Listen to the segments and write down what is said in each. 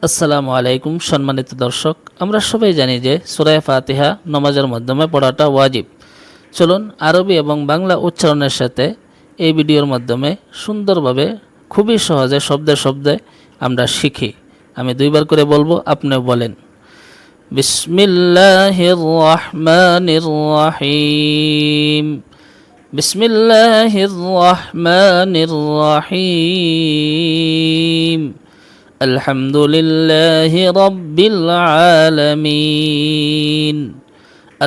আসসালামু আলাইকুম সম্মানিত দর্শক, আমরা সবাই জানি যে সূরা ফাতিহা নামাজের মাধ্যমে পড়াটা ওয়াজিব। চলুন আরবি এবং বাংলা উচ্চারণের সাথে এই ভিডিওর মাধ্যমে সুন্দরভাবে খুবই সহজে শব্দে শব্দে আমরা শিখি। আমি দুইবার করে বলবো, আপনিও বলেন। বিসমিল্লাহির রহমানির রহিম। বিসমিল্লাহির রহমানির রহিম। الحمد لله رب العالمين.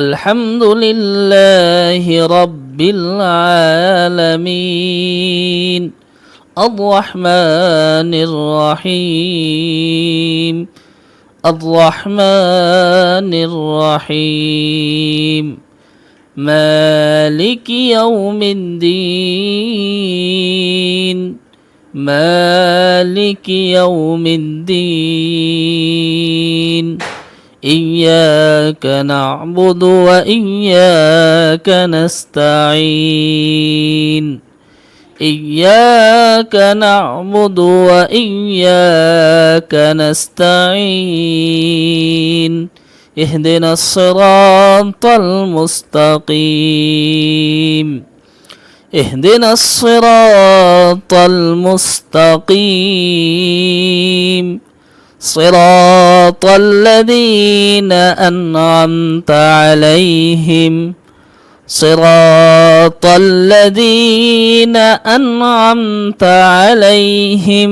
الحمد لله رب العالمين. الرحمن الرحيم. الرحمن الرحيم. مالك يوم الدين. مالك يوم الدين. إياك نعبد وإياك نستعين. إياك نعبد وإياك نستعين. اهدنا الصراط المستقيم. اهدنا الصراط المستقيم. صراط الذين أنعمت عليهم. صراط الذين أنعمت عليهم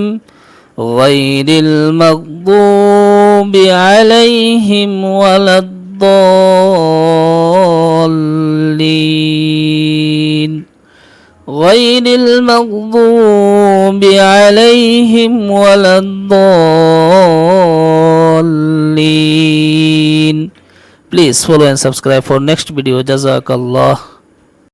غير المغضوب عليهم ولا الضالين. غير المغضوب عليهم ولا الضالين. Please follow and subscribe for next video. Jazakallah.